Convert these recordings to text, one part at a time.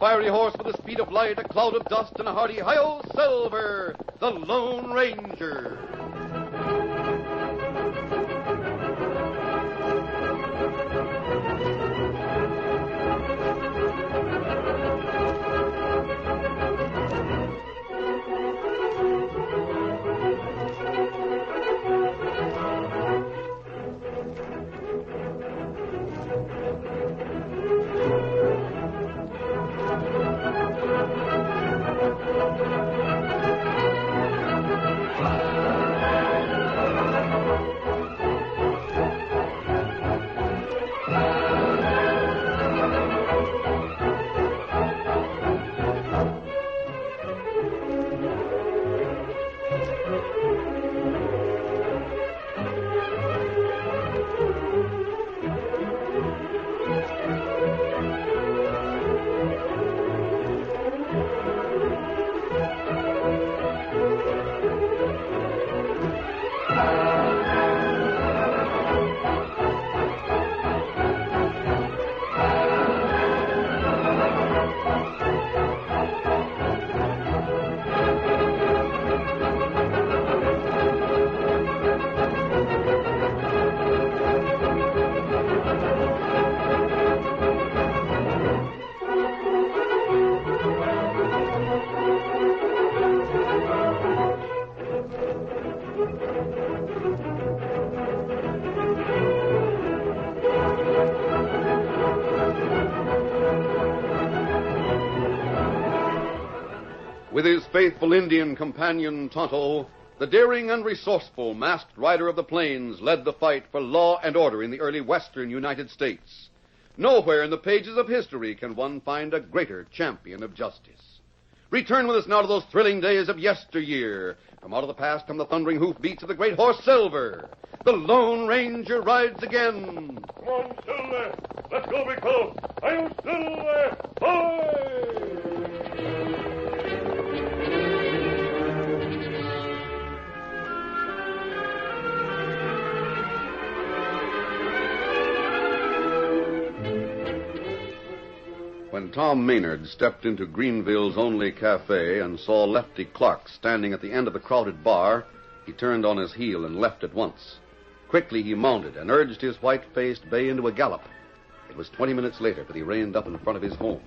fiery horse with the speed of light, a cloud of dust, and a hearty hi-yo Silver, the Lone Ranger. With his faithful Indian companion, Tonto, the daring and resourceful masked rider of the plains led the fight for law and order in the early western United States. Nowhere in the pages of history can one find a greater champion of justice. Return with us now to those thrilling days of yesteryear. From out of the past come the thundering hoofbeats of the great horse Silver. The Lone Ranger rides again. Come on, Silver. Let's go, big fellow. I'm Silver. Hoy! When Tom Maynard stepped into Greenville's only cafe and saw Lefty Clark standing at the end of the crowded bar, he turned on his heel and left at once. Quickly he mounted and urged his white-faced bay into a gallop. It was 20 minutes later that he reined up in front of his home,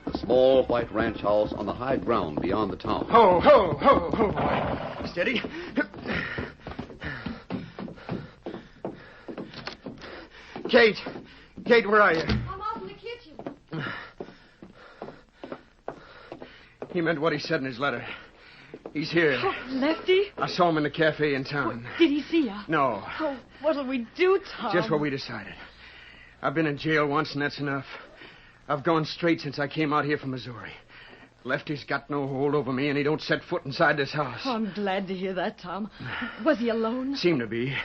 the small white ranch house on the high ground beyond the town. Ho, ho, ho, ho, boy. Steady. Kate, where are you? I'm off in the kitchen. He meant what he said in his letter. He's here. Oh, Lefty? I saw him in the cafe in town. Well, did he see you? No. Oh, what'll we do, Tom? Just what we decided. I've been in jail once, and that's enough. I've gone straight since I came out here from Missouri. Lefty's got no hold over me, and he don't set foot inside this house. Oh, I'm glad to hear that, Tom. Was he alone? Seemed to be.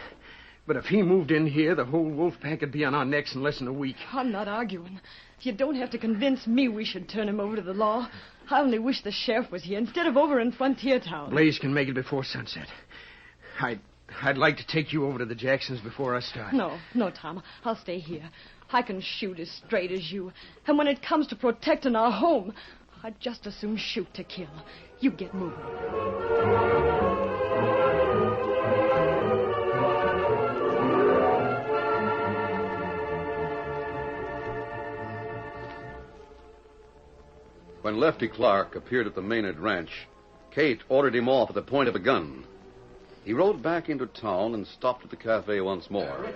But if he moved in here, the whole wolf pack would be on our necks in less than a week. I'm not arguing. You don't have to convince me we should turn him over to the law. I only wish the sheriff was here instead of over in Frontier Town. Blaze can make it before sunset. I'd like to take you over to the Jacksons before I start. No, Tom. I'll stay here. I can shoot as straight as you. And when it comes to protecting our home, I'd just as soon shoot to kill. You get moving. When Lefty Clark appeared at the Maynard Ranch, Kate ordered him off at the point of a gun. He rode back into town and stopped at the cafe once more.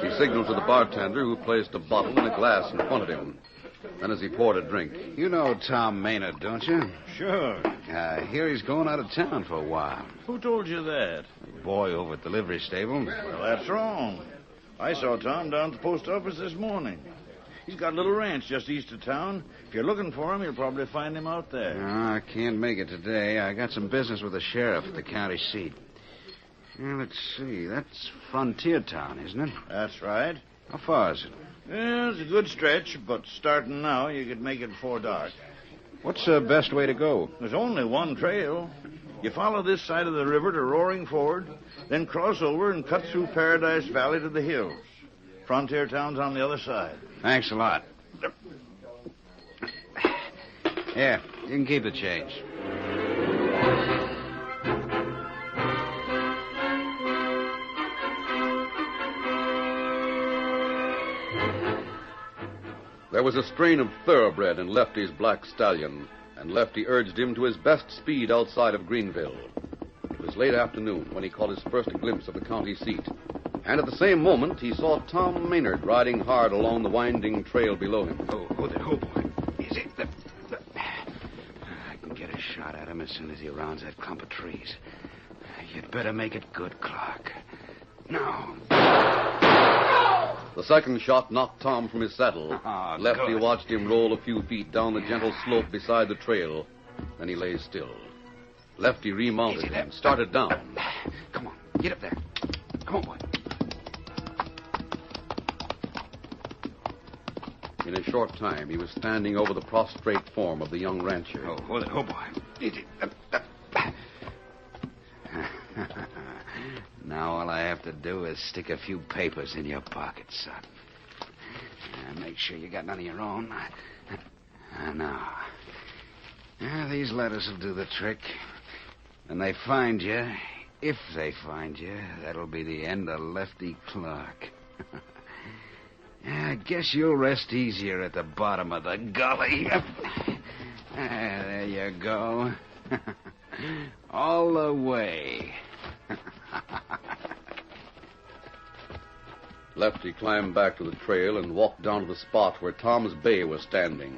He signaled to the bartender, who placed a bottle and a glass in front of him. Then as he poured a drink... You know Tom Maynard, don't you? Sure. I hear he's going out of town for a while. Who told you that? The boy over at the livery stable. Well, that's wrong. I saw Tom down at the post office this morning. He's got a little ranch just east of town. If you're looking for him, you'll probably find him out there. No, I can't make it today. I got some business with the sheriff at the county seat. Well, let's see. That's Frontier Town, isn't it? That's right. How far is it? Yeah, it's a good stretch, but starting now, you could make it before dark. What's the best way to go? There's only one trail. You follow this side of the river to Roaring Ford, then cross over and cut through Paradise Valley to the hills. Frontier Town's on the other side. Thanks a lot. Here, you can keep the change. There was a strain of thoroughbred in Lefty's black stallion, and Lefty urged him to his best speed outside of Greenville. It was late afternoon when he caught his first glimpse of the county seat, and at the same moment he saw Tom Maynard riding hard along the winding trail below him. Oh, boy. Is it the... I can get a shot at him as soon as he rounds that clump of trees. You'd better make it good, Clark. Now. The second shot knocked Tom from his saddle. Oh, Lefty good. watched him roll a few feet down the gentle slope beside the trail. Then he lay still. Lefty remounted and started down. Come on, get up there. Come on, boy. In a short time, he was standing over the prostrate form of the young rancher. Oh, boy. Now all I have to do is stick a few papers in your pocket, son. Make sure you got none of your own. Now. These letters will do the trick. When they find you, if they find you, that'll be the end of Lefty Clark. I guess you'll rest easier at the bottom of the gully. There you go. All the way. Lefty climbed back to the trail and walked down to the spot where Tom's bay was standing.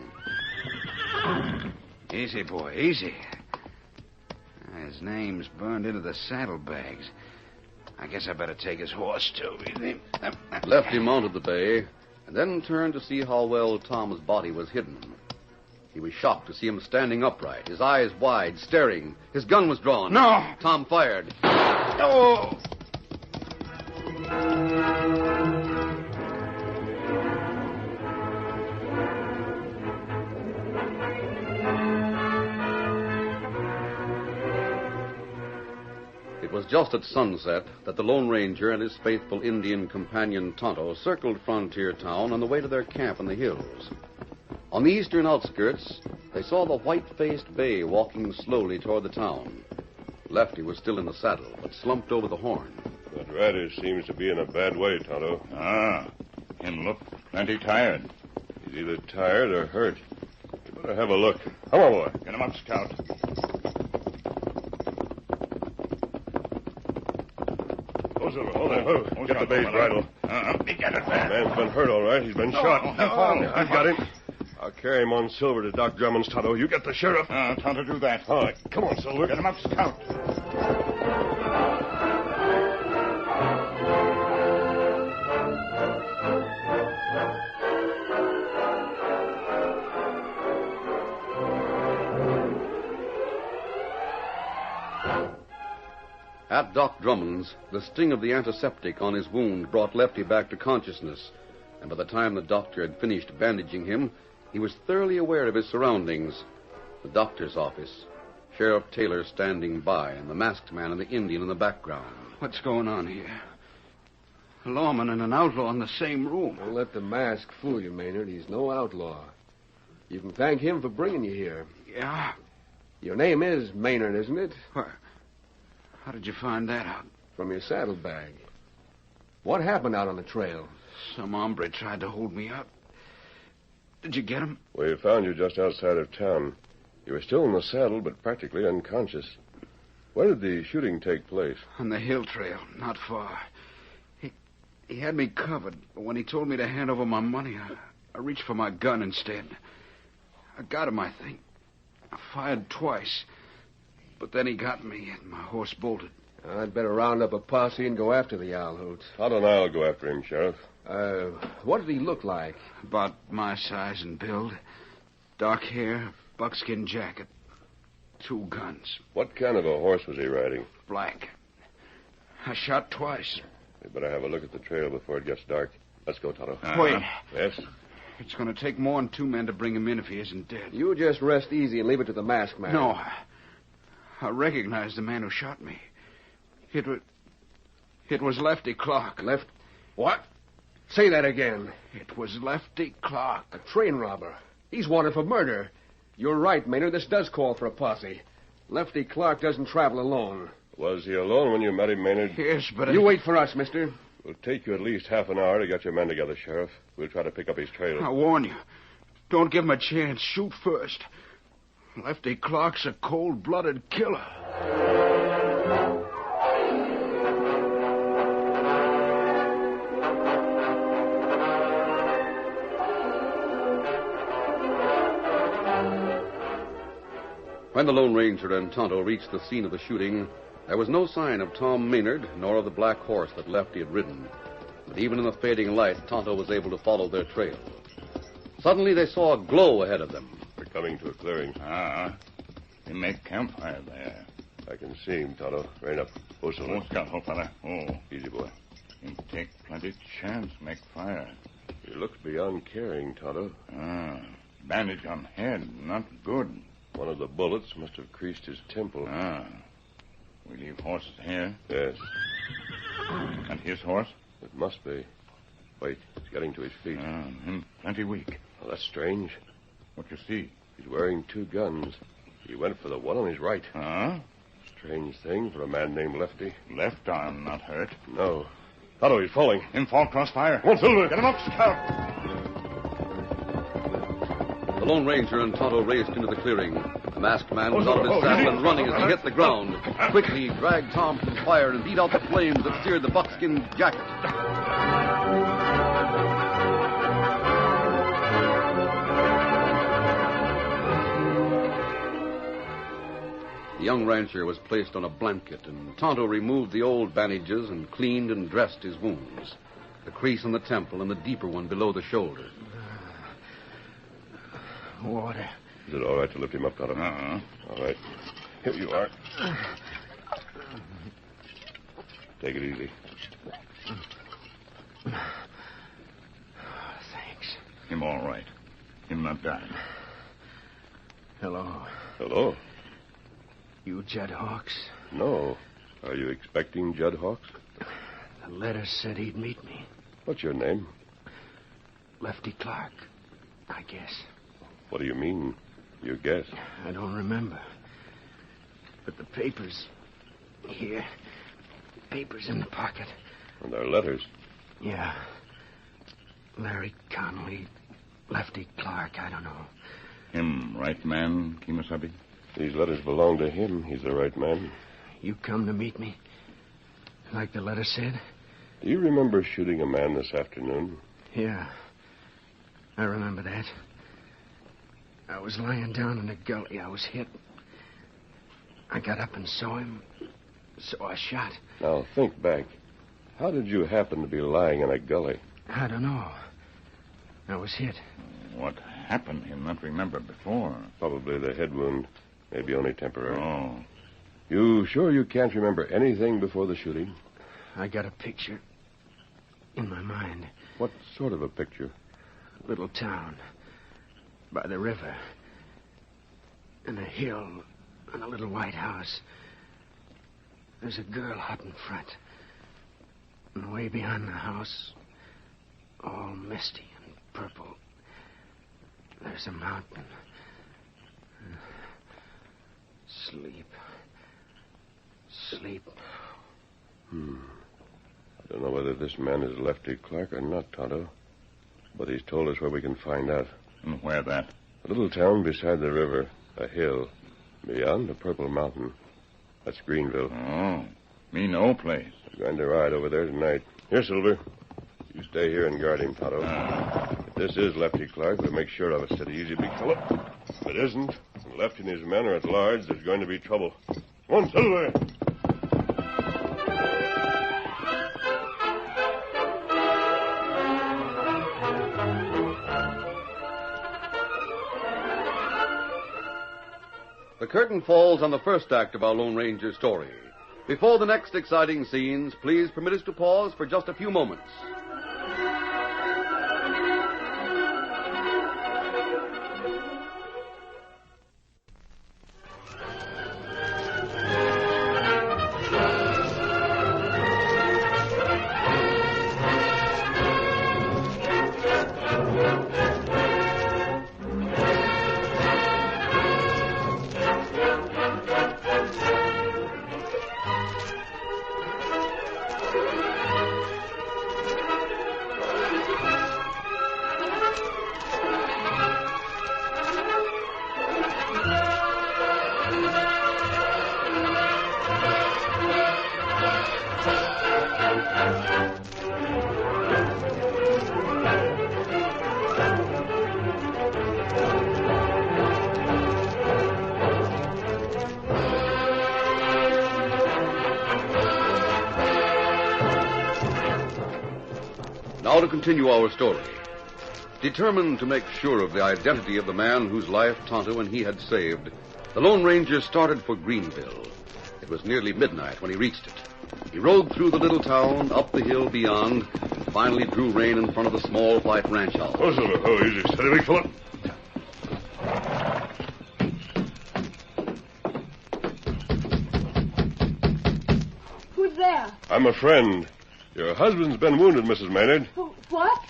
Easy, boy, easy. His name's burned into the saddlebags. I guess I better take his horse, too. Lefty mounted the bay and then turned to see how well Tom's body was hidden. He was shocked to see him standing upright, his eyes wide, staring. His gun was drawn. No! Tom fired. Oh! It was just at sunset that the Lone Ranger and his faithful Indian companion Tonto circled Frontier Town on the way to their camp in the hills. On the eastern outskirts, they saw the white-faced bay walking slowly toward the town. Lefty was still in the saddle, but slumped over the horn. That rider seems to be in a bad way, Tonto. Him look plenty tired. He's either tired or hurt. You better have a look. Come on, boy. Get him up, Scout. Get the bay's bridle. Get it, man. Man's been hurt, all right. He's been shot. I've got him. I'll carry him on Silver to Doc Drummond's, Tonto. You get the sheriff. Tonto, do that. All right. Come on, Silver. Get him up, Scout. At Doc Drummond's, the sting of the antiseptic on his wound brought Lefty back to consciousness, and by the time the doctor had finished bandaging him, he was thoroughly aware of his surroundings. The doctor's office, Sheriff Taylor standing by, and the masked man and the Indian in the background. What's going on here? A lawman and an outlaw in the same room. Don't let the mask fool you, Maynard. He's no outlaw. You can thank him for bringing you here. Yeah? Your name is Maynard, isn't it? How did you find that out? From your saddlebag. What happened out on the trail? Some hombre tried to hold me up. Did you get him? We found you just outside of town. You were still in the saddle, but practically unconscious. Where did the shooting take place? On the hill trail, not far. He had me covered, but when he told me to hand over my money, I reached for my gun instead. I got him, I think. I fired twice. But then he got me, and my horse bolted. I'd better round up a posse and go after the owl hoots. Todd and I'll go after him, Sheriff. What did he look like? About my size and build. Dark hair, buckskin jacket, 2 guns. What kind of a horse was he riding? Black. I shot twice. We better have a look at the trail before it gets dark. Let's go, Tonto. Wait. Yes? It's going to take more than 2 men to bring him in if he isn't dead. You just rest easy and leave it to the masked man. No. I recognize the man who shot me. It was Lefty Clark. What? Say that again. It was Lefty Clark. A train robber. He's wanted for murder. You're right, Maynard. This does call for a posse. Lefty Clark doesn't travel alone. Was he alone when you met him, Maynard? Yes, but... You wait for us, mister. It'll take you at least half an hour to get your men together, Sheriff. We'll try to pick up his trail. I warn you. Don't give him a chance. Shoot first. Lefty Clark's a cold-blooded killer. When the Lone Ranger and Tonto reached the scene of the shooting, there was no sign of Tom Maynard nor of the black horse that Lefty had ridden. But even in the fading light, Tonto was able to follow their trail. Suddenly, they saw a glow ahead of them. We're coming to a clearing. They make campfire there. I can see him, Tonto. Rein up. Oh, Silver. Careful, fella. Easy, boy. Him take plenty chance make fire. He looks beyond caring, Tonto. Bandage on head, not good. One of the bullets must have creased his temple. We leave horses here? Yes. And his horse? It must be. Wait, he's getting to his feet. Him plenty weak. Well, that's strange. What you see? He's wearing two guns. He went for the one on his right. Strange thing for a man named Lefty. Left arm not hurt. No. Tonto, he's falling. Him fall crossfire. One, Silver. Get him up, Scout. The Lone Ranger and Tonto raced into the clearing. The masked man was out of his saddle and running as he hit the ground. Quickly, he dragged Tom from the fire and beat out the flames that seared the buckskin jacket. The young rancher was placed on a blanket, and Tonto removed the old bandages and cleaned and dressed his wounds. The crease on the temple and the deeper one below the shoulder. Water. Is it all right to lift him up, Tonto? All right. Here you are. Take it easy. Thanks. Him all right. Him not dying. Hello. Hello. You Judd Hawks? No. Are you expecting Judd Hawks? The letter said he'd meet me. What's your name? Lefty Clark, I guess. What do you mean, you guess? I don't remember. But the papers... Here. Papers in the pocket. And their letters. Yeah. Larry Connolly, Lefty Clark, I don't know. Him right man, Kimasabi? These letters belong to him. He's the right man. You come to meet me? Like the letter said? Do you remember shooting a man this afternoon? Yeah. I remember that. I was lying down in a gully. I was hit. I got up and saw him, so I shot. Now, think back. How did you happen to be lying in a gully? I don't know. I was hit. What happened? Him not remember before. Probably the head wound. Maybe only temporary. Oh. You sure you can't remember anything before the shooting? I got a picture in my mind. What sort of a picture? Little town. By the river. And a hill. And a little white house. There's a girl out in front. And way behind the house, all misty and purple, there's a mountain. Sleep. Sleep. I don't know whether this man is Lefty Clark or not, Tonto. But he's told us where we can find out. And where that? A little town beside the river. A hill. Beyond a purple mountain. That's Greenville. Oh. Me no place. We're going to ride over there tonight. Here, Silver. You stay here and guard him, Tonto. If this is Lefty Clark, we'll make sure of it. Steady, easy, big fellow. If it isn't, and Lefty and his men are at large, there's going to be trouble. Come on, Silver! The curtain falls on the first act of our Lone Ranger story. Before the next exciting scenes, please permit us to pause for just a few moments. Now to continue our story. Determined to make sure of the identity of the man whose life Tonto and he had saved, the Lone Ranger started for Greenville. It was nearly midnight when he reached it. He rode through the little town, up the hill beyond, and finally drew rein in front of the small white ranch house. Oh, Silver. Oh, easy. Steady, big fella. Who's there? I'm a friend. Your husband's been wounded, Mrs. Maynard. What?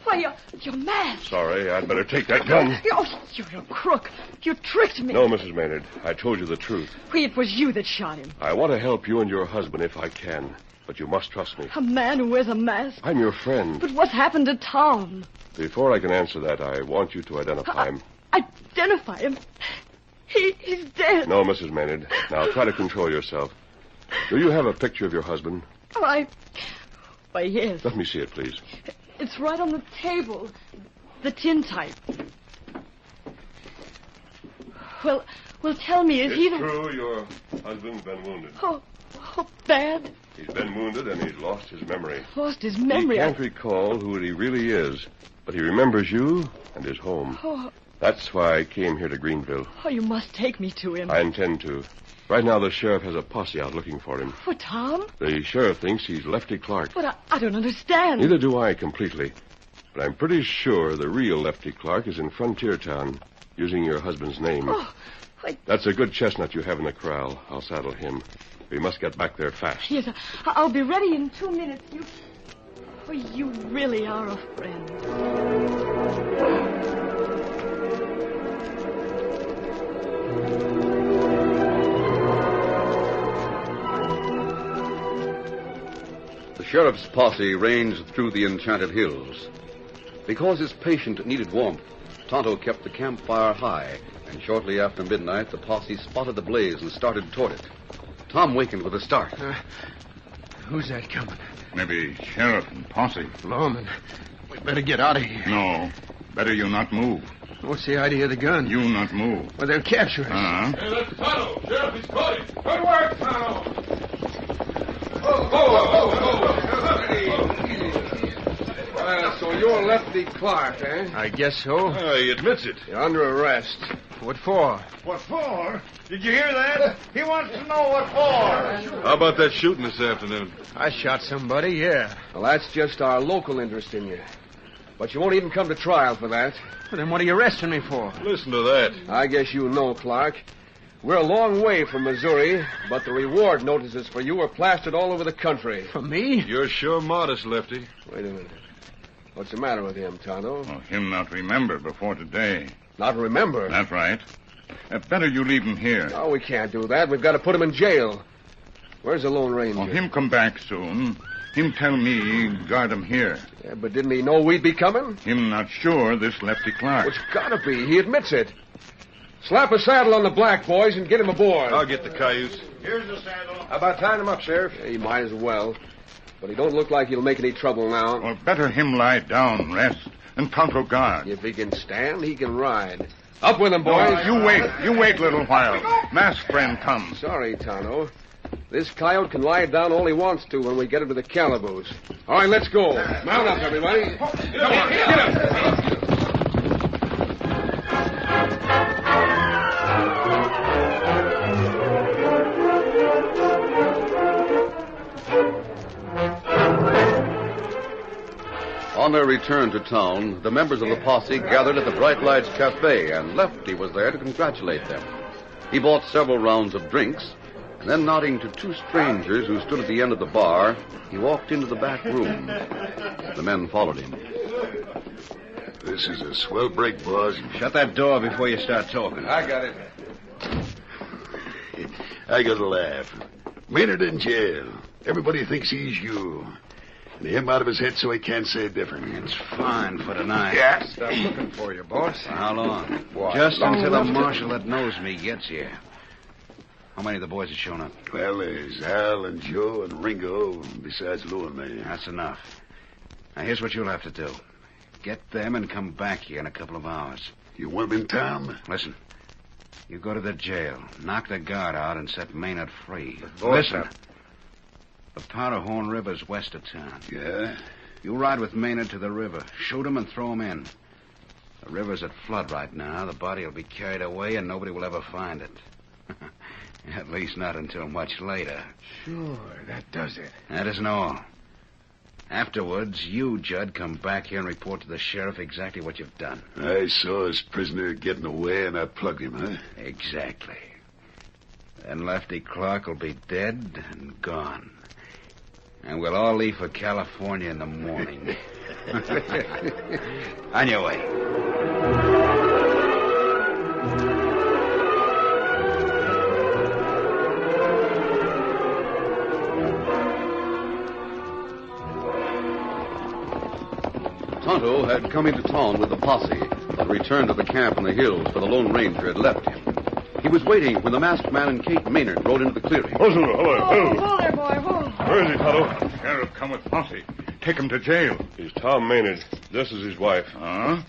Why, you're mad. Sorry, I'd better take that gun. You're a crook. You tricked me. No, Mrs. Maynard. I told you the truth. Why, it was you that shot him. I want to help you and your husband if I can, but you must trust me. A man who wears a mask. I'm your friend. But what's happened to Tom? Before I can answer that, I want you to identify him. Identify him? He's dead. No, Mrs. Maynard. Now, try to control yourself. Do you have a picture of your husband? Why, yes. Let me see it, please. It's right on the table. The tin type. Well, tell me, is he the... It's true, your husband's been wounded. Oh, bad? He's been wounded and he's lost his memory. Lost his memory? He can't recall who he really is, but he remembers you and his home. Oh. That's why I came here to Greenville. Oh, you must take me to him. I intend to. Right now, the sheriff has a posse out looking for him. For Tom? The sheriff thinks he's Lefty Clark. But I don't understand. Neither do I completely. But I'm pretty sure the real Lefty Clark is in Frontier Town, using your husband's name. Oh, That's a good chestnut you have in the corral. I'll saddle him. We must get back there fast. Yes, I'll be ready in 2 minutes. You really are a friend. The sheriff's posse ranged through the enchanted hills. Because his patient needed warmth, Tonto kept the campfire high, and shortly after midnight, the posse spotted the blaze and started toward it. Tom wakened with a start. Who's that coming? Maybe sheriff and posse. Lawman, we better get out of here. No, better you not move. What's the idea of the gun? You not move. Well, they'll capture us. Uh-huh. Hey, that's Tonto. Sheriff, he's caught him. Good work, Tonto. So you're Lefty Clark, eh? I guess so. He admits it. You're under arrest. What for? What for? Did you hear that? He wants to know what for. How about that shooting this afternoon? I shot somebody, yeah. Well, that's just our local interest in you. But you won't even come to trial for that. Well, then what are you arresting me for? Listen to that. I guess you know, Clark. We're a long way from Missouri, but the reward notices for you are plastered all over the country. For me? You're sure modest, Lefty. Wait a minute. What's the matter with him, Tonto? Oh, him not remember before today. Not remember? That's right. Better you leave him here. Oh, we can't do that. We've got to put him in jail. Where's the Lone Ranger? Oh, him come back soon. Him tell me guard him here. Yeah, but didn't he know we'd be coming? Him not sure this Lefty Clark. Well, it's gotta be. He admits it. Slap a saddle on the black, boys, and get him aboard. I'll get the cayuse. Here's the saddle. How about tying him up, Sheriff? Yeah, he might as well. But he don't look like he'll make any trouble now. Well, better him lie down, rest, and Tonto guard. If he can stand, he can ride. Up with him, boys. You wait a little while. Masked friend comes. Sorry, Tonto. This coyote can lie down all he wants to when we get him to the calaboose. All right, let's go. Mount up, everybody. Come on, get him. On their return to town, the members of the posse gathered at the Bright Lights Cafe, and Lefty was there to congratulate them. He bought several rounds of drinks, and then nodding to two strangers who stood at the end of the bar, he walked into the back room. The men followed him. This is a swell break, boss. Shut that door before you start talking. I got it. I got to laugh. Maynard in jail. Everybody thinks he's you. And him out of his head so he can't say different. It's fine for tonight. Yeah. Stop looking for you, boss. For how long? What? Just Long until the enough to- marshal that knows me gets here. How many of the boys have shown up? Well, there's Al and Joe and Ringo, besides Lou and me. That's enough. Now, here's what you'll have to do. Get them and come back here in a couple of hours. You want him in town? Listen. You go to the jail, knock the guard out, and set Maynard free. boss, Listen. The Powderhorn River's west of town. Yeah? You ride with Maynard to the river. Shoot him and throw him in. The river's at flood right now. The body will be carried away and nobody will ever find it. At least not until much later. Sure, that does it. That isn't all. Afterwards, you, Judd, come back here and report to the sheriff exactly what you've done. I saw his prisoner getting away, and I plugged him, huh? Exactly. Then Lefty Clark will be dead and gone. And we'll all leave for California in the morning. On your way. Tonto had come into town with the posse, but returned to the camp in the hills where the Lone Ranger had left him. He was waiting when the masked man and Kate Maynard rode into the clearing. Hold there, boy, hold. Where is he, Tonto? Sheriff come with posse. Take him to jail. He's Tom Maynard. This is his wife. Huh?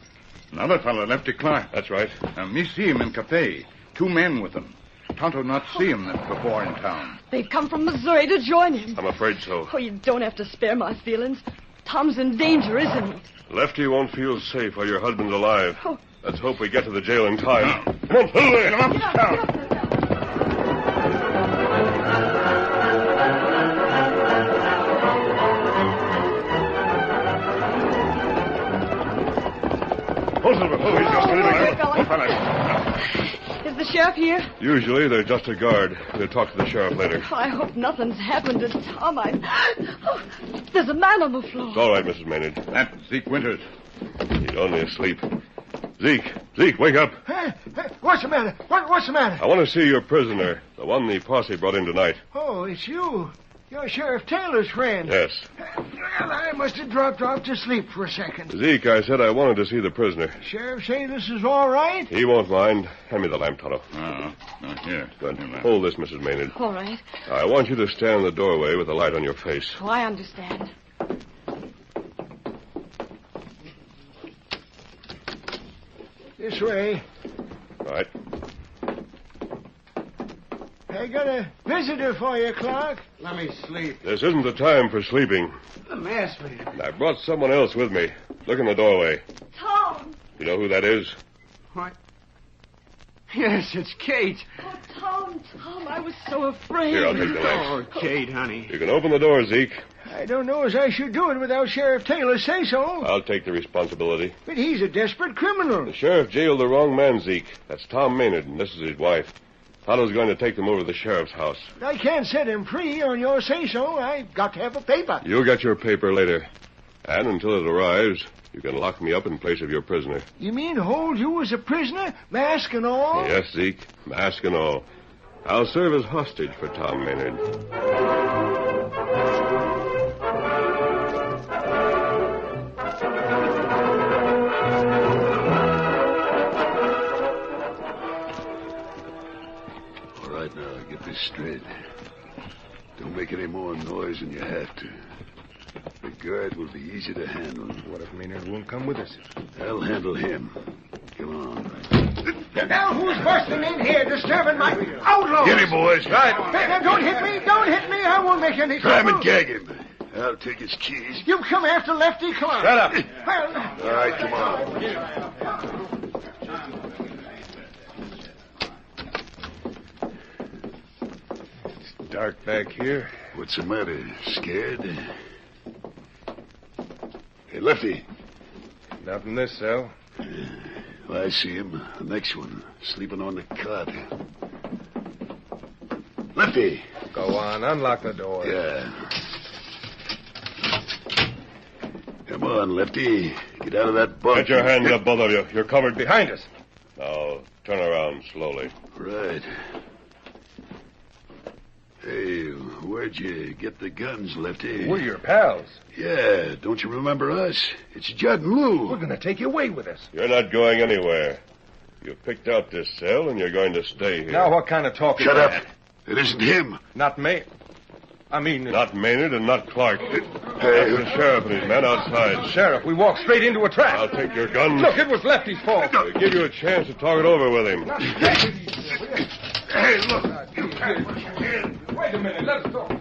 Another fellow, Lefty Clark. That's right. Me see him in cafe. 2 men with him. Tonto not see him before in town. They've come from Missouri to join him. I'm afraid so. Oh, you don't have to spare my feelings. Tom's in danger, isn't he? Lefty won't feel safe while your husband's alive. Oh. Let's hope we get to the jail in time. Come on, pull there. Get him up. Get up. Pull, Silver. Pull. He's just okay, leaving. fella. Is the sheriff here? Usually they're just a guard. We'll talk to the sheriff later. I hope nothing's happened to Tom. Oh, there's a man on the floor. It's all right, Mrs. Maynard. That's Zeke Winters. He's only asleep. Zeke, wake up. Hey, what's the matter? What's the matter? I want to see your prisoner, the one the posse brought in tonight. Oh, it's you. You're Sheriff Taylor's friend. Yes. Well, I must have dropped off to sleep for a second. Zeke, I said I wanted to see the prisoner. Sheriff say this is all right? He won't mind. Hand me the lamp, Tonto. Here. Good. Hold this, Mrs. Maynard. All right. I want you to stand in the doorway with the light on your face. Oh, I understand. This way. All right. I got a visitor for you, Clark. Let me sleep. This isn't the time for sleeping. The masked man. I brought someone else with me. Look in the doorway. Tom! You know who that is? What? Yes, it's Kate. Oh, Tom, I was so afraid. Here, I'll take the Oh, lamp. Kate, honey. You can open the door, Zeke. I don't know as I should do it without Sheriff Taylor say so. I'll take the responsibility. But he's a desperate criminal. The sheriff jailed the wrong man, Zeke. That's Tom Maynard, and this is his wife. Tonto's going to take them over to the sheriff's house. I can't set him free on your say-so. I've got to have a paper. You'll get your paper later. And until it arrives, you can lock me up in place of your prisoner. You mean hold you as a prisoner, mask and all? Yes, Zeke, mask and all. I'll serve as hostage for Tom Maynard. All right, now, get this straight. Don't make any more noise than you have to. The guard will be easy to handle. What if Maynard won't come with us? I'll handle him. Come on. Now who's busting in here, disturbing my outlaws? Get him, boys. Right. Hey, don't hit me. Don't hit me. I won't make any Grab trouble. and gag him. I'll take his keys. You come after Lefty Clark. Shut up. Well, All right, come on. It's dark back here. What's the matter? Scared? Hey, Lefty. Not in this cell. Well, I see him. The next one, sleeping on the cot. Lefty. Go on, unlock the door. Yeah. Come on, Lefty. Get out of that bunk. Get your hands up, both of you. You're covered. Behind us. Now, turn around slowly. Right. Hey, where'd you get the guns, Lefty? We're your pals. Yeah, don't you remember us? It's Judd and Lou. We're going to take you away with us. You're not going anywhere. You picked out this cell, and you're going to stay here. Now, what kind of talk Shut is up. that? It isn't him. Not me. I mean... Not Maynard and not Clark. Hey. That's the sheriff and his men outside. Sheriff, we walked straight into a trap. I'll take your guns. Look, it was Lefty's fault. I'll give you a chance to talk it over with him. Hey, look. Wait a minute, let us talk.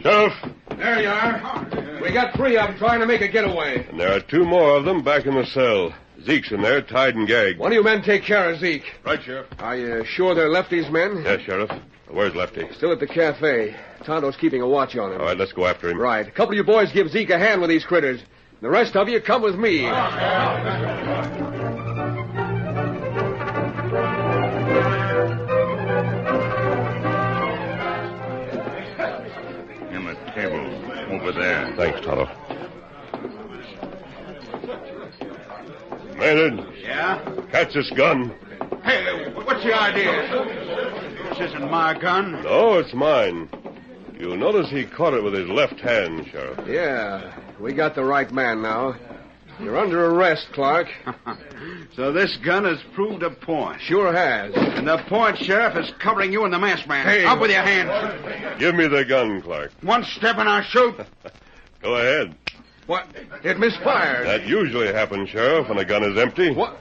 Sheriff! There you are. We got 3 of them trying to make a getaway. And there are 2 more of them back in the cell. Zeke's in there, tied and gagged. One of you men take care of Zeke. Right, Sheriff. Are you sure they're Lefty's men? Yes, Sheriff. Where's Lefty? Still at the cafe. Tonto's keeping a watch on him. All right, let's go after him. Right. A couple of you boys give Zeke a hand with these critters. The rest of you come with me. In the table over there. Thanks, Tonto. Maynard. Yeah? Catch this gun. Hey, what's the idea? This isn't my gun. No, it's mine. You'll notice he caught it with his left hand, Sheriff. Yeah, we got the right man now. You're under arrest, Clark. So this gun has proved a point. Sure has. And the point, Sheriff, is covering you and the masked man. Hey. Up with your hands. Give me the gun, Clark. One step and I'll shoot. Go ahead. What? It misfired. That usually happens, Sheriff, when a gun is empty. What?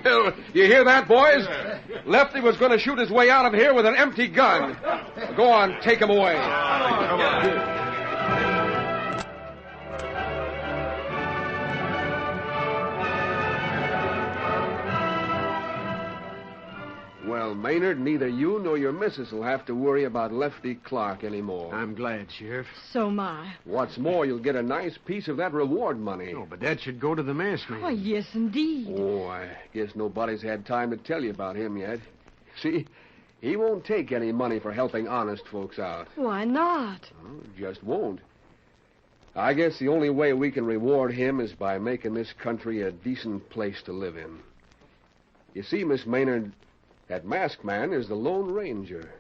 Well, you hear that, boys? Lefty was going to shoot his way out of here with an empty gun. Go on, take him away. Come on. Well, Maynard, neither you nor your missus will have to worry about Lefty Clark anymore. I'm glad, Sheriff. So am I. What's more, you'll get a nice piece of that reward money. Oh, but that should go to the masked man. Why, yes, indeed. Oh, I guess nobody's had time to tell you about him yet. See, he won't take any money for helping honest folks out. Why not? Well, just won't. I guess the only way we can reward him is by making this country a decent place to live in. You see, Miss Maynard, that masked man is the Lone Ranger.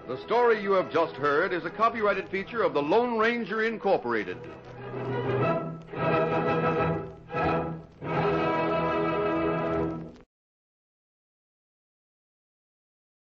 The story you have just heard is a copyrighted feature of the Lone Ranger Incorporated.